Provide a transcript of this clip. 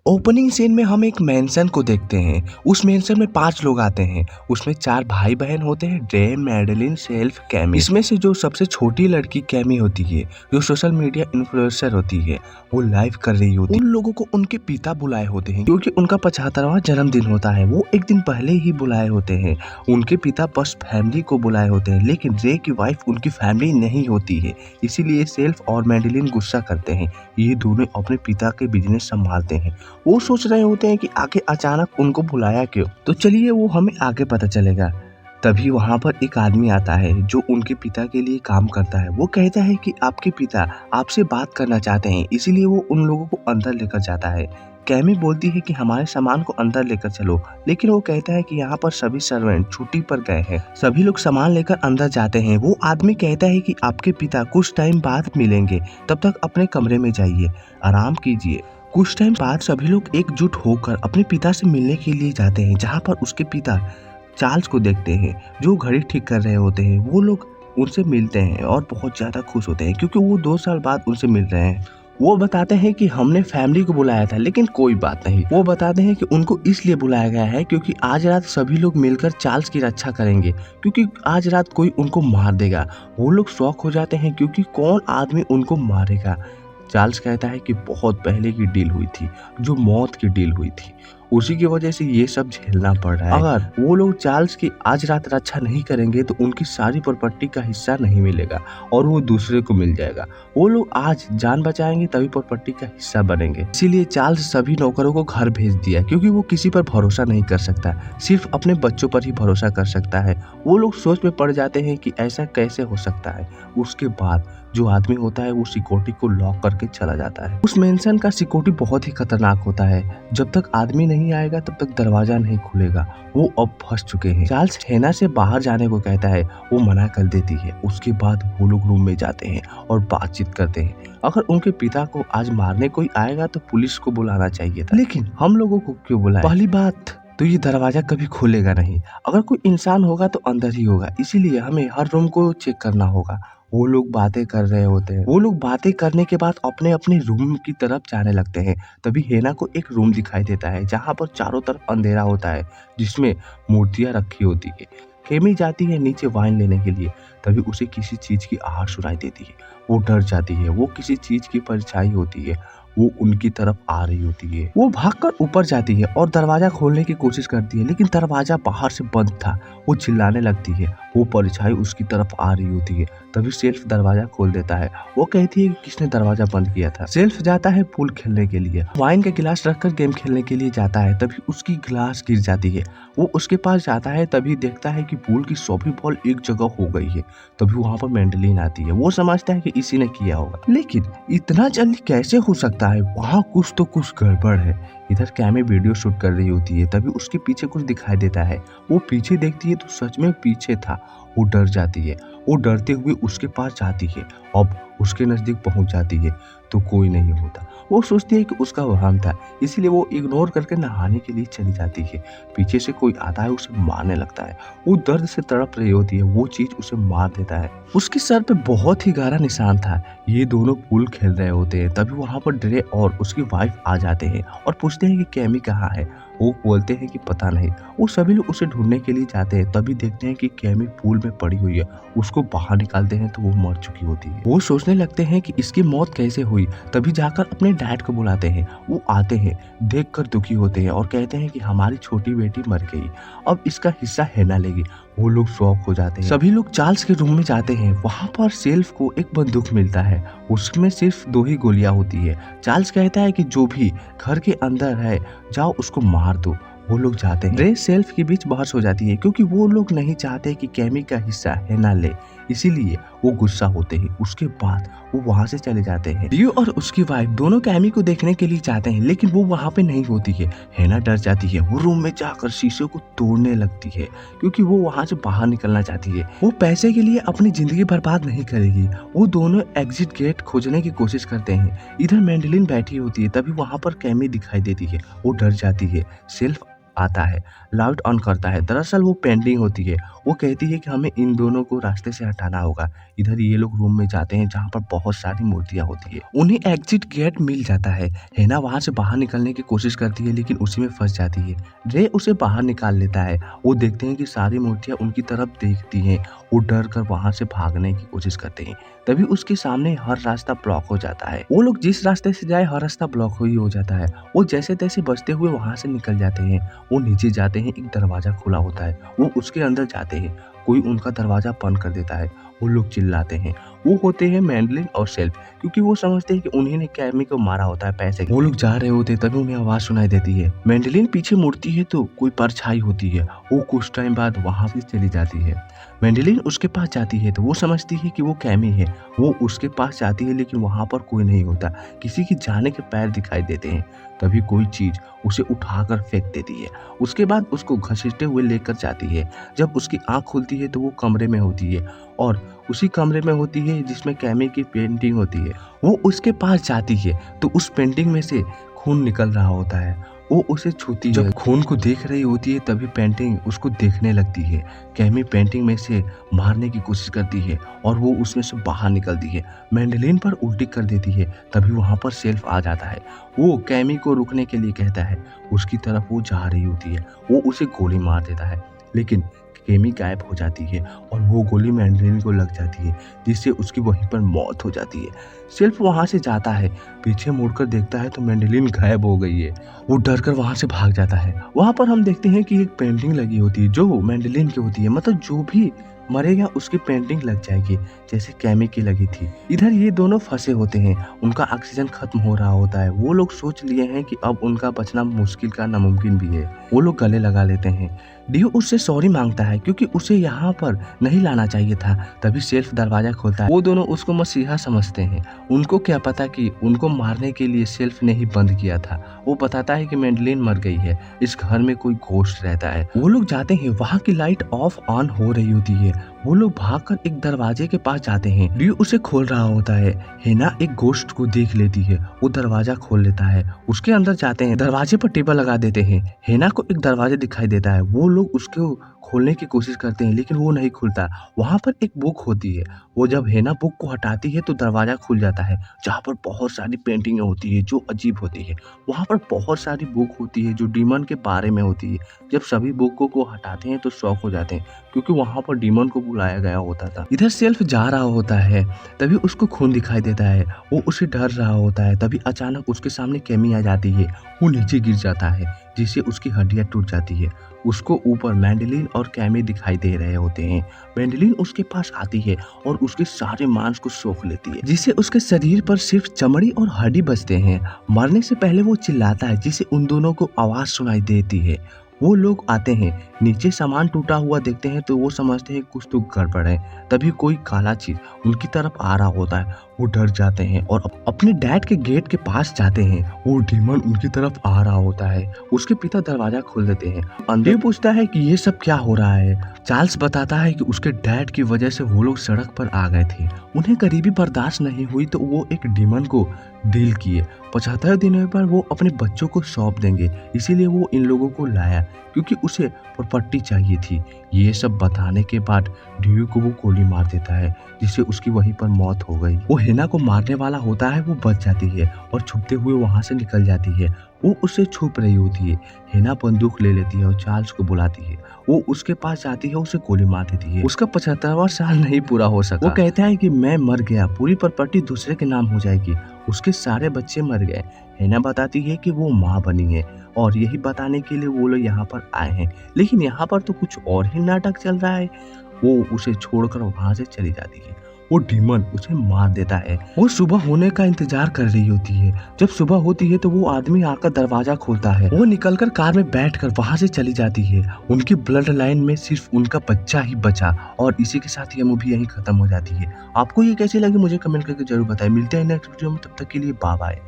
Opening scene में हम एक मेंशन को देखते हैं। उस मेंशन में 5 लोग आते हैं। उसमें 4 भाई बहन होते हैं, ड्रे, मैडेलिन, सेल्फ, कैमी। इसमें से जो सबसे छोटी लड़की कैमी होती है, जो सोशल मीडिया इन्फ्लुएंसर होती है, वो लाइव कर रही होती है। उन लोगों को उनके पिता बुलाए होते हैं क्योंकि उनका 75वां जन्मदिन होता है। वो एक दिन पहले ही बुलाए होते हैं। उनके पिता बस फैमिली को बुलाए होते हैं, लेकिन ड्रे की वाइफ उनकी फैमिली नहीं होती है। इसीलिए सेल्फ और मैडेलिन गुस्सा करते हैं। ये दोनों अपने पिता के बिजनेस संभालते हैं। वो सोच रहे होते हैं कि आगे अचानक उनको बुलाया क्यों। तो चलिए वो हमें आगे पता चलेगा। तभी वहाँ पर एक आदमी आता है जो उनके पिता के लिए काम करता है। वो कहता है कि आपके पिता आपसे बात करना चाहते हैं, इसीलिए वो उन लोगों को अंदर लेकर जाता है। कैमी बोलती है कि हमारे सामान को अंदर लेकर चलो, लेकिन वो कहता है कि यहाँ पर सभी सर्वेंट छुट्टी पर गए हैं। सभी लोग सामान लेकर अंदर जाते हैं। वो आदमी कहता है कि आपके पिता कुछ टाइम बाद मिलेंगे, तब तक अपने कमरे में जाइए, आराम कीजिए। कुछ टाइम बाद सभी लोग एकजुट होकर अपने पिता से मिलने के लिए जाते हैं, जहाँ पर उसके पिता चार्ल्स को देखते हैं जो घड़ी ठीक कर रहे होते हैं। वो लोग उनसे मिलते हैं और बहुत ज़्यादा खुश होते हैं क्योंकि वो 2 साल बाद उनसे मिल रहे हैं। वो बताते हैं कि हमने फैमिली को बुलाया था, लेकिन कोई बात नहीं। वो बताते हैं कि उनको इसलिए बुलाया गया है क्योंकि आज रात सभी लोग मिलकर चार्ल्स की रक्षा करेंगे, क्योंकि आज रात कोई उनको मार देगा। वो लोग शॉक हो जाते हैं क्योंकि कौन आदमी उनको मारेगा। चार्ल्स कहता है कि बहुत पहले की डील हुई थी, जो मौत की डील हुई थी, उसी की वजह से ये सब झेलना पड़ रहा है। अगर वो लोग चार्ल्स की आज रात रक्षा नहीं करेंगे तो उनकी सारी प्रॉपर्टी का हिस्सा नहीं मिलेगा और वो दूसरे को मिल जाएगा। वो लोग आज जान बचाएंगे तभी प्रॉपर्टी का हिस्सा बनेंगे। इसीलिए चार्ल्स सभी नौकरों को घर भेज दिया क्योंकि वो किसी पर भरोसा नहीं कर सकता, सिर्फ अपने बच्चों पर ही भरोसा कर सकता है। वो लोग सोच में पड़ जाते हैं कि ऐसा कैसे हो सकता है। उसके बाद जो आदमी होता है वो सिक्योरिटी को लॉक करके चला जाता है। उस मेंशन का सिक्योरिटी बहुत ही खतरनाक होता है। जब तक आदमी नहीं आएगा तब तक दरवाजा नहीं खुलेगा। वो अब फंस चुके हैं। चार्ल्स हेना से बाहर जाने को कहता है, वो मना कर देती है। उसके बाद वो लोग रूम में जाते हैं और बातचीत करते हैं। अगर उनके पिता को आज मारने कोई आएगा तो पुलिस को बुलाना चाहिए था, लेकिन हम लोगों को क्यों बुलाया? पहली बात तो ये दरवाजा कभी खुलेगा नहीं। अगर कोई इंसान होगा तो अंदर ही होगा, इसीलिए हमें हर रूम को चेक करना होगा। वो लोग बातें कर रहे होते हैं। वो लोग बातें करने के बाद अपने अपने रूम की तरफ जाने लगते हैं। तभी हेना को एक रूम दिखाई देता है जहाँ पर चारों तरफ अंधेरा होता है, जिसमें मूर्तियां रखी होती है। केमी जाती है नीचे वाइन लेने के लिए, तभी उसे किसी चीज की आहट सुनाई देती है। वो डर जाती है। वो किसी चीज की परछाई होती है, वो उनकी तरफ आ रही होती है। वो भागकर ऊपर जाती है और दरवाजा खोलने की कोशिश करती है, लेकिन दरवाजा बाहर से बंद था। वो चिल्लाने लगती है। वो परछाई उसकी तरफ आ रही होती है। तभी सेल्फ दरवाजा खोल देता है। वो कहती है कि किसने दरवाजा बंद किया था। सेल्फ जाता है पूल खेलने के लिए। वाइन का गिलास रखकर गेम खेलने के लिए जाता है, तभी उसकी गिलास गिर जाती है। वो उसके पास जाता है, तभी देखता है कि पूल की सभी बॉल एक जगह हो गई है। तभी वहाँ पर मैंडलिन आती है। वो समझता है कि इसी ने किया होगा, लेकिन इतना जल्दी कैसे हो सकता है? वहाँ कुछ तो कुछ गड़बड़ है। इधर कैमी वीडियो शूट कर रही होती है, तभी उसके पीछे कुछ दिखाई देता है। वो पीछे देखती है तो सच में पीछे था। वो डर जाती है। वो डरते हुए उसके पास जाती है। अब उसके नजदीक पहुंच जाती है तो कोई नहीं होता। वो सोचती है कि उसका वहम था, इसीलिए वो इग्नोर करके नहाने के लिए चली जाती है। पीछे से कोई आता है, उसे मारने लगता है। वो दर्द से तड़प रही होती है। वो चीज उसे मार देता है। उसके सर पे बहुत ही गहरा निशान था। ये दोनों पूल खेल रहे होते हैं, तभी वहाँ पर ड्रे और उसकी वाइफ आ जाते हैं और पूछते हैं कि कैमी कहाँ है। वो बोलते हैं कि पता नहीं। वो सभी लोग उसे ढूंढने के लिए जाते हैं, तभी देखते हैं कि कैमी पूल में पड़ी हुई है। उसको बाहर निकालते हैं तो वो मर चुकी होती है। वो सोचने लगते हैं कि इसकी मौत कैसे हुई, तभी जाकर अपने डैड को बुलाते हैं। वो आते हैं, देखकर दुखी होते हैं और कहते हैं कि हमारी छोटी बेटी मर गई, अब इसका हिस्सा हेना लेगी। वो लोग शॉक हो जाते हैं। सभी लोग चार्ल्स के रूम में जाते हैं। वहाँ पर सेल्फ को एक बंदूक मिलता है, उसमें सिर्फ 2 ही गोलियां होती है। चार्ल्स कहता है कि जो भी घर के अंदर है जाओ उसको मार दो। वो लोग जाते हैं। ड्रे सेल्फ के बीच बहस हो जाती है क्योंकि वो लोग नहीं चाहते कि कैमी का हिस्सा हेना ले, इसीलिए वो गुस्सा होते हैं। उसके बाद वो वहाँ से चले जाते हैं। रियो और उसकी वाइफ दोनों कैमी को देखने के लिए जाते हैं, लेकिन वो वहाँ पे नहीं होती है। हेना डर जाती है। वो रूम में जाकर शीशे को तोड़ने लगती है क्योंकि वो वहाँ से बाहर निकलना चाहती है। वो पैसे के लिए अपनी जिंदगी बर्बाद नहीं करेगी। वो दोनों एग्जिट गेट खोजने की कोशिश करते हैं। इधर मैंडलिन बैठी होती है, तभी वहाँ पर कैमी दिखाई देती है। वो डर जाती है। सेल्फ आता है, लाइट ऑन करता है। दरअसल वो पेंडिंग होती है। वो कहती है कि हमें इन दोनों को रास्ते से हटाना होगा। इधर ये लोग रूम में जाते हैं जहाँ पर बहुत सारी मूर्तियाँ होती है। उन्हें एग्जिट गेट मिल जाता है। हेना वहाँ से बाहर निकलने की कोशिश करती है लेकिन उसी में फंस जाती है। रे उसे बाहर निकाल लेता है। वो देखते हैं कि सारी मूर्तियाँ उनकी तरफ देखती हैं। वो डर कर वहाँ से भागने की कोशिश करते हैं। तभी उसके सामने हर रास्ता ब्लॉक हो जाता है। वो लोग जिस रास्ते से जाए हर रास्ता ब्लॉक ही हो जाता है। वो जैसे तैसे बचते हुए वहाँ से निकल जाते हैं। वो नीचे जाते हैं, एक दरवाजा खुला होता है। वो उसके अंदर जाते हैं। कोई उनका दरवाजा बंद कर देता है। वो लोग चिल्लाते हैं। वो होते हैं मैंडलिन और सेल्फ, क्योंकि वो समझते हैं कि उन्हीं ने कैमी को मारा होता है पैसे। वो लोग जा रहे होते तभी उन्हें आवाज सुनाई देती है। मैंडलिन पीछे मुड़ती है तो कोई परछाई होती है। वो कुछ टाइम बाद वहां से चली जाती है। मैंडलिन उसके पास जाती है तो वो समझती है कि वो कैमी है। वो उसके पास जाती है लेकिन वहां पर कोई नहीं होता। किसी के जाने के पैर दिखाई देते हैं। तभी कोई चीज उसे उठाकर फेंक देती है। उसके बाद उसको घसीटते हुए लेकर जाती है। जब उसकी आंख खुलती है तो वो कमरे में होती है और उसी कमरे में होती है जिसमें कैमी की पेंटिंग होती है। वो उसके पास जाती है तो उस पेंटिंग में से खून निकल रहा होता है। वो उसे छूती है। जब खून को देख रही होती है तभी पेंटिंग उसको देखने लगती है। कैमी पेंटिंग में से मारने की कोशिश करती है और वो उसमें से बाहर निकलती है। मैंडलिन पर उल्टी कर देती है। तभी वहां पर सेल्फ आ जाता है। वो कैमी को रुकने के लिए कहता है। उसकी तरफ वो जा रही होती है। वो उसे गोली मार देता है लेकिन कैमी गायब हो जाती है और वो गोली मैंडलिन को लग जाती है, जिससे उसकी वहीं पर मौत हो जाती है। सेल्फ वहां से जाता है। पीछे मुड़कर देखता है तो मैंडलिन गायब हो गई है। वो डर कर वहां से भाग जाता है। वहां पर हम देखते हैं कि एक पेंटिंग लगी होती है जो मैंडलिन की होती है। मतलब जो भी मरेगा उसकी पेंटिंग लग जाएगी, जैसे कैमी की लगी थी। इधर ये दोनों फंसे होते हैं। उनका ऑक्सीजन खत्म हो रहा होता है। वो लोग सोच लिए हैं कि अब उनका बचना मुश्किल का नामुमकिन भी है। वो लोग गले लगा लेते हैं। डियो उससे सॉरी मांगता है क्योंकि उसे यहाँ पर नहीं लाना चाहिए था। तभी सेल्फ दरवाजा खोलता है। वो दोनों उसको मसीहा समझते हैं। उनको क्या पता कि उनको मारने के लिए सेल्फ ने ही बंद किया था। वो बताता है कि मैंडलिन मर गई है, इस घर में कोई घोस्ट रहता है। वो लोग जाते हैं। वहाँ की लाइट ऑफ ऑन हो रही होती है। वो लोग भागकर एक दरवाजे के पास जाते हैं। डियो उसे खोल रहा होता है। हेना एक घोस्ट को देख लेती है। वो दरवाजा खोल लेता है। उसके अंदर जाते हैं। दरवाजे पर टेबल लगा देते हैं। हेना को एक दरवाजा दिखाई देता है। वो लोग उसको खोलने की कोशिश करते हैं लेकिन वो नहीं खुलता। वहाँ पर एक बुक होती है। वो जब हेना बुक को हटाती है तो दरवाजा खुल जाता है, जहाँ पर बहुत सारी पेंटिंगें होती है जो अजीब होती है। वहाँ पर बहुत सारी बुक होती है जो डीमन के बारे में होती है। जब सभी बुकों को हटाते हैं तो शॉक हो जाते हैं क्योंकि वहाँ पर डीमन को बुलाया गया होता था। इधर सेल्फ जा रहा होता है। तभी उसको खून दिखाई देता है। वो उसे डर रहा होता है। तभी अचानक उसके सामने कैमी आ जाती है। वो नीचे गिर जाता है जिससे उसकी हड्डियां टूट जाती है। उसको ऊपर मैंडलिन और कैमी दिखाई दे रहे होते हैं। मैंडलिन उसके पास आती है और उसके सारे मांस को सोख लेती है, जिससे उसके शरीर पर सिर्फ चमड़ी और हड्डी बचते हैं। मरने से पहले वो चिल्लाता है जिससे उन दोनों को आवाज सुनाई देती है। वो लोग आते हैं। नीचे सामान टूटा हुआ देखते हैं तो वो समझते हैं कुछ तो गड़बड़ है। तभी कोई काला चीज उनकी तरफ आ रहा होता है। वो डर जाते हैं और अपने डैड के गेट के पास जाते हैं। वो डीमन उनकी तरफ आ रहा होता है। उसके पिता दरवाजा खोल देते हैं। अंदर पूछता है कि ये सब क्या हो रहा है। चार्ल्स बताता है कि उसके डैड की वजह से वो लोग सड़क पर आ गए थे। उन्हें गरीबी बर्दाश्त नहीं हुई तो वो एक डीमन को डील किए। 75 दिनों पर वो अपने बच्चों को सौंप देंगे, इसीलिए वो इन लोगों को लाया क्योंकि उसे प्रॉपर्टी चाहिए थी। ये सब बताने के बाद डियो को वो गोली मार देता है, जिससे उसकी वहीं पर मौत हो गई। वो हेना को मारने वाला होता है। वो बच जाती है और छुपते हुए वहां से निकल जाती है। वो उससे छुप रही होती है। हेना बंदूक ले लेती है और चार्ल्स को बुलाती है। वो उसके पास जाती है, उसे गोली मार देती है। उसका 75वां साल नहीं पूरा हो सका। वो कहता है कि मैं मर गया, पूरी प्रॉपर्टी दूसरे के नाम हो जाएगी। उसके सारे बच्चे मर गए। हेना बताती है कि वो माँ बनी है और यही बताने के लिए वो लोग यहाँ पर आए हैं, लेकिन यहाँ पर तो कुछ और ही नाटक चल रहा है। वो उसे छोड़कर वहां से चली जाती है। वो डीमन उसे मार देता है। वो सुबह होने का इंतजार कर रही होती है। जब सुबह होती है तो वो आदमी आकर दरवाजा खोलता है। वो निकलकर कार में बैठकर वहां से चली जाती है। उनकी ब्लड लाइन में सिर्फ उनका बच्चा ही बचा और इसी के साथ ये मूवी यहीं खत्म हो जाती है। आपको ये कैसी लगी मुझे कमेंट करके जरूर बताएं। मिलते हैं नेक्स्ट वीडियो में, तब तक के लिए बाय बाय।